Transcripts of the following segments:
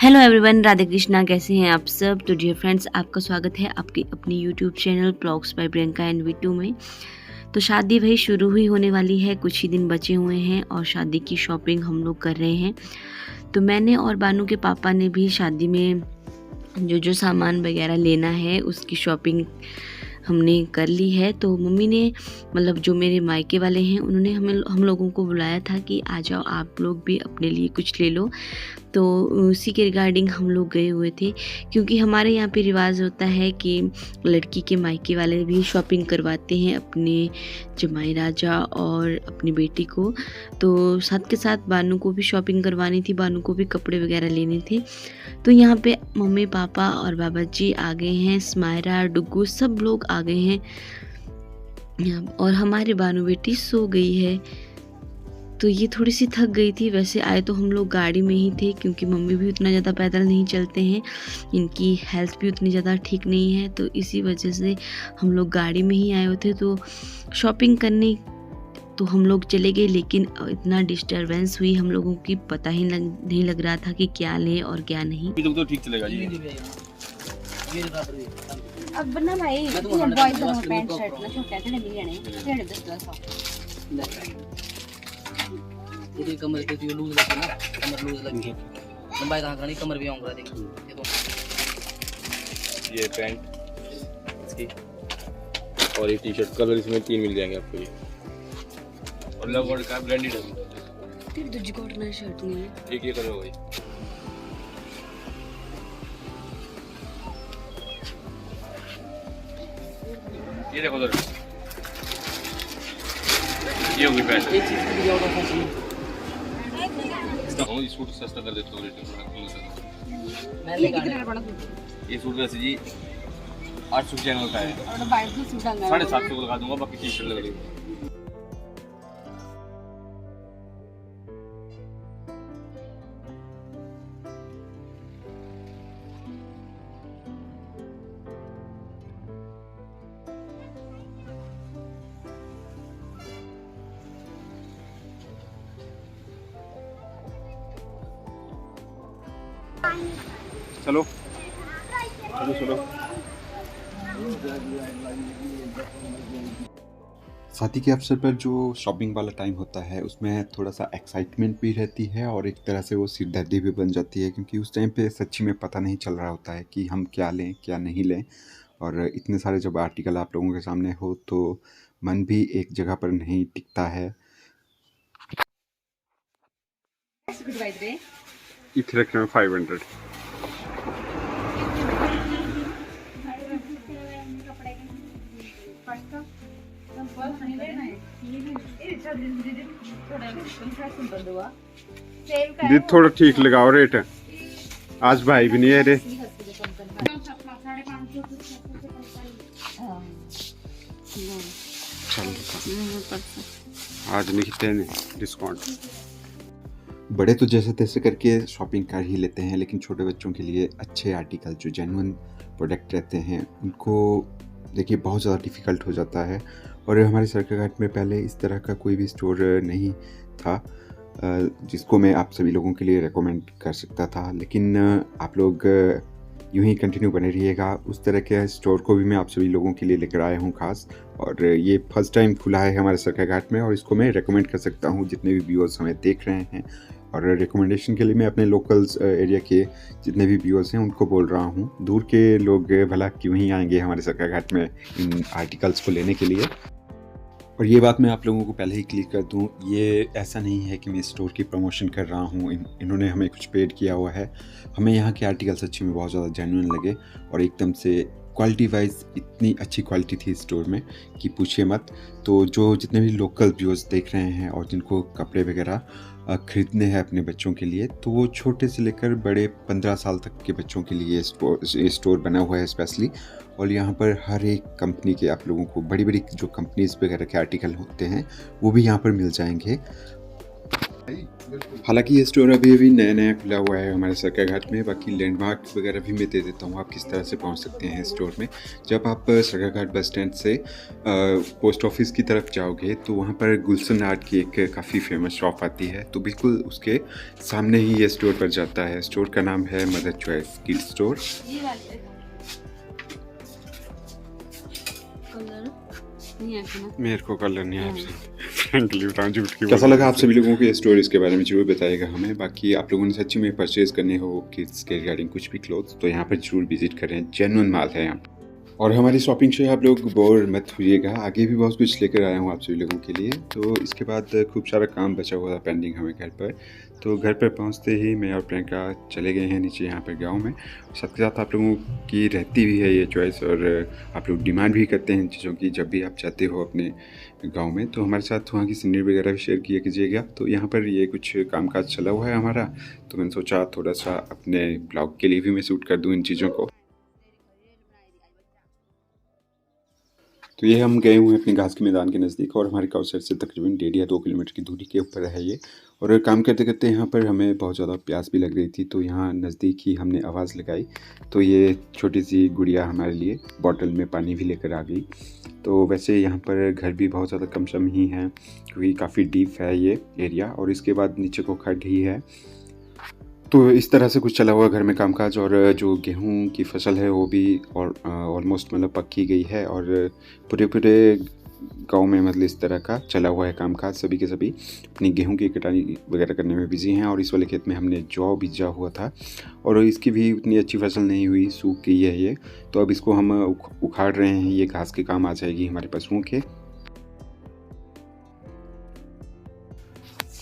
Hello everyone, Radhe Krishna. कैसे हैं आप सब? तो डियर फ्रेंड्स, आपका स्वागत है आपके अपनी YouTube channel blogs by Priyanka and वीटू में। तो शादी भाई शुरू ही होने वाली है, कुछ ही दिन बचे हुए हैं और शादी की शॉपिंग हम लोग कर रहे हैं। तो मैंने और बानू के पापा ने भी शादी में जो सामान वगैरह लेना है उसकी शॉपिंग हमने कर ली है। तो मम्मी ने मतलब जो मेरे मायके वाले हैं उन्होंने हम लोगों को बुलाया था कि आ जाओ आप लोग भी अपने लिए कुछ ले लो। तो उसी के रिगार्डिंग हम लोग गए हुए थे, क्योंकि हमारे यहाँ पे रिवाज़ होता है कि लड़की के मायके वाले भी शॉपिंग करवाते हैं अपने जमाई राजा और अपनी बेटी को। तो साथ के साथ बानू को भी शॉपिंग करवानी थी, बानू को भी कपड़े वगैरह लेने थे। तो यहाँ पे मम्मी पापा और बाबा जी आ गए हैं, स्मायरा डुग्गू सब लोग आ गए हैं और हमारी बानू बेटी सो गई है। तो ये थोड़ी सी थक गई थी। वैसे आए तो हम लोग गाड़ी में ही थे, क्योंकि मम्मी भी उतना ज़्यादा पैदल नहीं चलते हैं, इनकी हेल्थ भी उतनी ज़्यादा ठीक नहीं है, तो इसी वजह से हम लोग गाड़ी में ही आए हुए थे। तो शॉपिंग करने तो हम लोग चले गए, लेकिन इतना डिस्टरबेंस हुई हम लोगों की, पता ही नहीं लग रहा था कि क्या लें और क्या नहीं। तो ठीक चलेगा जी। अब ना भाई बॉयज और पैंट शर्ट ना छोटे थे नहीं लेने तेरे 10 ये कमर के तो लूज लगे ना, कमर लूज लगी लंबाई कहां करनी, कमर भी आऊंगा देख ये तो ये पैंट इसकी और ये टी-शर्ट कलर इसमें 3 मिल जाएंगे आपको। ये और लव का ब्रांडेड है, तेरी दूसरी कॉटन शर्ट नहीं है, एक ये कलर हो गई। ये देखो उधर, ये होगी पैंट। एक चीज की और फैशन ये सूट सस्ता कर देते हो रेट मैं ले गया। ये सूट वैसे जी 800 चैनल का है और 2200 सूट आंगा 750 को लगा दूंगा, बाकी टी-शर्ट लग रही है। चलो चलो चलो। शादी के अवसर पर जो शॉपिंग वाला टाइम होता है उसमें थोड़ा सा एक्साइटमेंट भी रहती है और एक तरह से वो सिरदर्दी भी बन जाती है, क्योंकि उस टाइम पे सच्ची में पता नहीं चल रहा होता है कि हम क्या लें क्या नहीं लें। और इतने सारे जब आर्टिकल आप लोगों के सामने हो तो मन भी एक जगह पर नहीं टिकता है। इथे रखना है 500। दी थोड़ा ठीक लगाओ रेट, आज भाई भी नहीं है रे। आज नहीं डिस्काउंट। बड़े तो जैसे तैसे करके शॉपिंग कर ही लेते हैं, लेकिन छोटे बच्चों के लिए अच्छे आर्टिकल जो जेन्युइन प्रोडक्ट रहते हैं उनको देखिए बहुत ज़्यादा डिफ़िकल्ट हो जाता है। और हमारे सरकाघाट में पहले इस तरह का कोई भी स्टोर नहीं था जिसको मैं आप सभी लोगों के लिए रेकमेंड कर सकता था, लेकिन आप लोग यूं ही कंटिन्यू बने रहिएगा। उस तरह के स्टोर को भी मैं आप सभी लोगों के लिए लेकर आया हूं खास, और ये फर्स्ट टाइम खुला है हमारे सरकाघाट में और इसको मैं रेकमेंड कर सकता हूं जितने भी व्यूअर्स हमें देख रहे हैं। और रिकमेंडेशन के लिए मैं अपने लोकल्स एरिया के जितने भी व्यूअर्स हैं उनको बोल रहा हूं, दूर के लोग भला क्यों ही आएंगे हमारे सरकाघाट में इन आर्टिकल्स को लेने के लिए। और ये बात मैं आप लोगों को पहले ही क्लियर कर दूं, ये ऐसा नहीं है कि मैं इस स्टोर की प्रमोशन कर रहा हूं, इन्होंने हमें कुछ पेड किया हुआ है। हमें यहाँ के आर्टिकल सच्ची में बहुत ज़्यादा जेन्युइन लगे और एकदम से क्वालिटी वाइज इतनी अच्छी क्वालिटी थी स्टोर में कि पूछिए मत। तो जो जितने भी लोकल व्यूअर्स देख रहे हैं और जिनको कपड़े वगैरह ख़रीदने हैं अपने बच्चों के लिए, तो वो छोटे से लेकर बड़े 15 साल तक के बच्चों के लिए ये स्टोर बना हुआ है स्पेशली। और यहाँ पर हर एक कंपनी के आप लोगों को बड़ी बड़ी जो कंपनीज वगैरह के आर्टिकल होते हैं वो भी यहाँ पर मिल जाएंगे। हालांकि ये स्टोर अभी अभी नया नया खुला हुआ है हमारे सरकाघाट में। बाकी लैंडमार्क वगैरह भी मैं दे देता हूँ आप किस तरह से पहुँच सकते हैं स्टोर में। जब आप सरकाघाट बस स्टैंड से पोस्ट ऑफिस की तरफ जाओगे तो वहाँ पर गुलशन आर्ट की एक काफ़ी फेमस शॉप आती है, तो बिल्कुल उसके सामने ही ये स्टोर पर जाता है। स्टोर का नाम है मदर चॉइस किड्स स्टोर। मेरे को कलर नहीं है फ्रेंकली बताऊं, झूठ की। कैसा लगा आप सभी लोगों को ये स्टोर, इसके बारे में जरूर बताइएगा हमें। बाकी आप लोगों ने सच्ची में परचेज करने हो किड्स के रिगार्डिंग कुछ भी क्लोथ्स, तो यहाँ पर जरूर विजिट करें, जेन्युइन माल है यहाँ पर। और हमारी शॉपिंग से आप लोग बोर मत होइएगा, आगे भी बहुत कुछ लेकर आया हूँ आप सभी लोगों के लिए। तो इसके बाद खूब सारा काम बचा हुआ था पेंडिंग हमें घर पर, तो घर पर पहुँचते ही मैं और प्रियंका चले गए हैं नीचे यहाँ पर गांव में। साथ के साथ आप लोगों की रहती भी है ये चॉइस, और आप लोग डिमांड भी करते हैं इन चीज़ों की जब भी आप चाहते हो अपने गांव में, तो हमारे साथ वहाँ की सीनरी वगैरह भी शेयर किया कीजिएगा। तो यहाँ पर ये कुछ कामकाज चला हुआ है हमारा, तो मैंने सोचा थोड़ा सा अपने ब्लॉग के लिए भी मैं शूट कर दूँ इन चीज़ों को। तो ये हम गए हुए हैं अपने घास के मैदान के नज़दीक, और हमारे गाँव से तकरीबन 1.5 या 2 किलोमीटर की दूरी के ऊपर है ये। और काम करते करते यहाँ पर हमें बहुत ज़्यादा प्यास भी लग रही थी, तो यहाँ नज़दीक ही हमने आवाज़ लगाई, तो ये छोटी सी गुड़िया हमारे लिए बॉटल में पानी भी लेकर आ गई। तो वैसे यहाँ पर घर भी बहुत ज़्यादा कम सम ही हैं, क्योंकि काफ़ी डीप है ये एरिया, और इसके बाद नीचे को खड्ड ही है। तो इस तरह से कुछ चला हुआ घर में कामकाज। और जो गेहूं की फसल है वो भी ऑलमोस्ट मतलब पक्की गई है, और पूरे गांव में मतलब इस तरह का चला हुआ है कामकाज। सभी के सभी अपनी गेहूं की कटाई वगैरह करने में बिजी हैं। और इस वाले खेत में हमने जौ बीजा हुआ था, और इसकी भी उतनी अच्छी फसल नहीं हुई, सूख गई है ये। तो अब इसको हम उखाड़ रहे हैं, ये घास के काम आ जाएगी हमारे पशुओं के।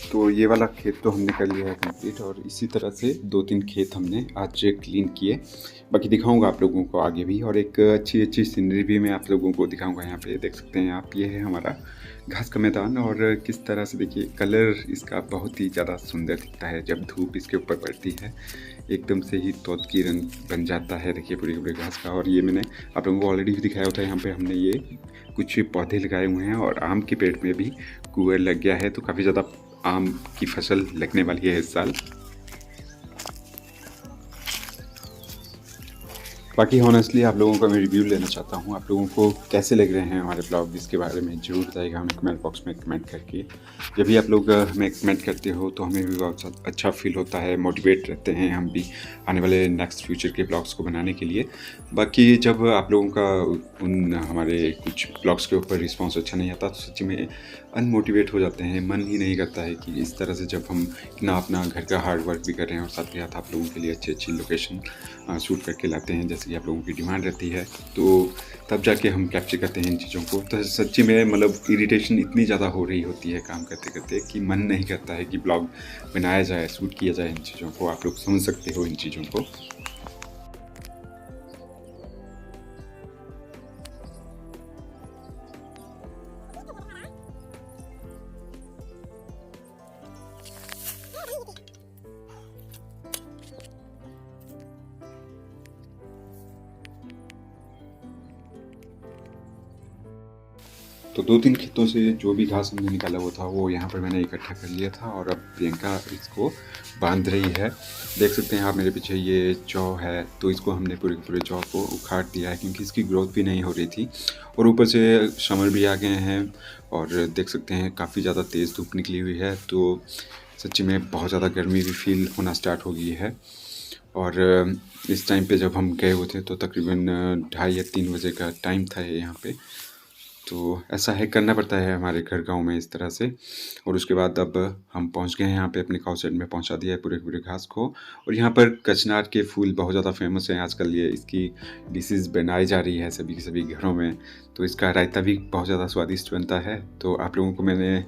तो ये वाला खेत तो हमने कर लिया है कंप्लीट, और इसी तरह से 2-3 खेत हमने आज क्लीन किए। बाकी दिखाऊंगा आप लोगों को आगे भी, और एक अच्छी सीनरी भी मैं आप लोगों को दिखाऊंगा। यहाँ पे देख सकते हैं आप, ये है हमारा घास का मैदान, और किस तरह से देखिए कलर इसका बहुत ही ज़्यादा सुंदर दिखता है जब धूप इसके ऊपर पड़ती है, एकदम से ही तौतकी रंग बन जाता है। देखिए पूरे घास का। और ये मैंने आप लोगों को ऑलरेडी भी दिखाया होता है, यहाँ पे हमने ये कुछ पौधे लगाए हुए हैं, और आम के पेड़ में भी कुआर लग गया है, तो काफ़ी ज़्यादा आम की फसल लगने वाली है इस साल। बाकी हॉनेस्टली आप लोगों का मैं रिव्यू लेना चाहता हूँ, आप लोगों को कैसे लग रहे हैं हमारे ब्लॉग, इसके बारे में ज़रूर बताइएगा हमें कमेंट बॉक्स में कमेंट करके। जब भी आप लोग हमें कमेंट करते हो तो हमें भी बहुत अच्छा फील होता है, मोटिवेट रहते हैं हम भी आने वाले नेक्स्ट फ्यूचर के ब्लॉग्स को बनाने के लिए। बाकी जब आप लोगों का उन हमारे कुछ ब्लॉग्स के ऊपर रिस्पॉन्स अच्छा नहीं आता तो सच्ची में अनमोटिवेट हो जाते हैं, मन ही नहीं करता है कि इस तरह से जब हम इतना अपना घर का हार्ड वर्क भी कर रहे हैं और साथ ही साथ आप लोगों के लिए अच्छी लोकेशन शूट करके लाते हैं जैसे कि आप लोगों की डिमांड रहती है, तो तब जाके हम कैप्चर करते हैं इन चीज़ों को। तो सच्ची में मतलब इरिटेशन इतनी ज़्यादा हो रही होती है काम करते करते कि मन नहीं करता है कि ब्लॉग बनाया जाए, शूट किया जाए इन चीज़ों को। आप लोग समझ सकते हो इन चीज़ों को। तो 2-3 खेतों से जो भी घास हमने निकाला हुआ था वो यहाँ पर मैंने इकट्ठा कर लिया था, और अब प्रियंका इसको बांध रही है। देख सकते हैं आप मेरे पीछे ये जौ है, तो इसको हमने पूरे जौ को उखाड़ दिया है क्योंकि इसकी ग्रोथ भी नहीं हो रही थी, और ऊपर से समर भी आ गए हैं, और देख सकते हैं काफ़ी ज़्यादा तेज़ धूप निकली हुई है, तो सच्ची में बहुत ज़्यादा गर्मी भी फील होना स्टार्ट हो गई है। और इस टाइम पे जब हम गए हुए थे तो तकरीबन 2:30 या 3 बजे का टाइम था यहाँ पे। तो ऐसा है, करना पड़ता है हमारे घर गांव में इस तरह से। और उसके बाद अब हम पहुंच गए हैं यहाँ पे, अपने काउ सेट में पहुंचा दिया है पूरे घास को। और यहाँ पर कचनार के फूल बहुत ज़्यादा फेमस हैं आजकल, ये इसकी डिशेस बनाई जा रही है सभी के सभी घरों में, तो इसका रायता भी बहुत ज़्यादा स्वादिष्ट बनता है। तो आप लोगों को मैंने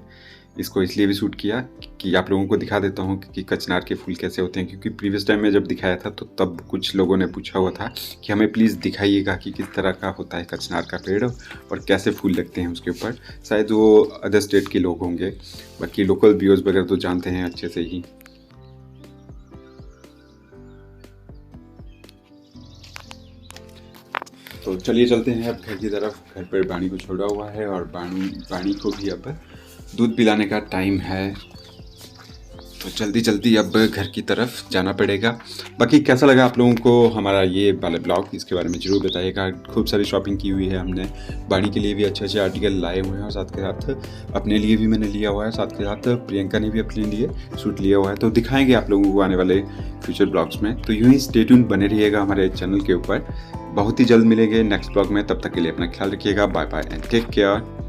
इसको इसलिए भी शूट किया कि आप लोगों को दिखा देता हूँ कि कचनार के फूल कैसे होते हैं, क्योंकि प्रीवियस टाइम में जब दिखाया था तो तब कुछ लोगों ने पूछा हुआ था कि हमें प्लीज़ दिखाइएगा कि किस तरह का होता है कचनार का पेड़ और कैसे फूल लगते हैं उसके ऊपर। शायद वो अदर स्टेट के लोग होंगे, बाकी लोकल व्यूअर्स वगैरह तो जानते हैं अच्छे से ही। तो चलिए चलते हैं अब घर की तरफ। घर पर बाणी को छोड़ा हुआ है और बाणी को भी अब दूध पिलाने का टाइम है। तो जल्दी जल्दी अब घर की तरफ जाना पड़ेगा। बाकी कैसा लगा आप लोगों को हमारा ये वाला ब्लॉग, इसके बारे में ज़रूर बताइएगा। खूब सारी शॉपिंग की हुई है हमने, बाणी के लिए भी अच्छे अच्छे आर्टिकल लाए हुए हैं और साथ के साथ अपने लिए भी मैंने लिया हुआ है, साथ के साथ प्रियंका ने भी अपने लिए सूट लिया हुआ है। तो दिखाएंगे आप लोगों को आने वाले फ्यूचर ब्लॉग्स में। तो यूँ ही स्टे ट्यून बने रहिएगा हमारे चैनल के ऊपर। बहुत ही जल्द मिलेंगे नेक्स्ट ब्लॉग में, तब तक के लिए अपना ख्याल रखिएगा। Bye bye and take care.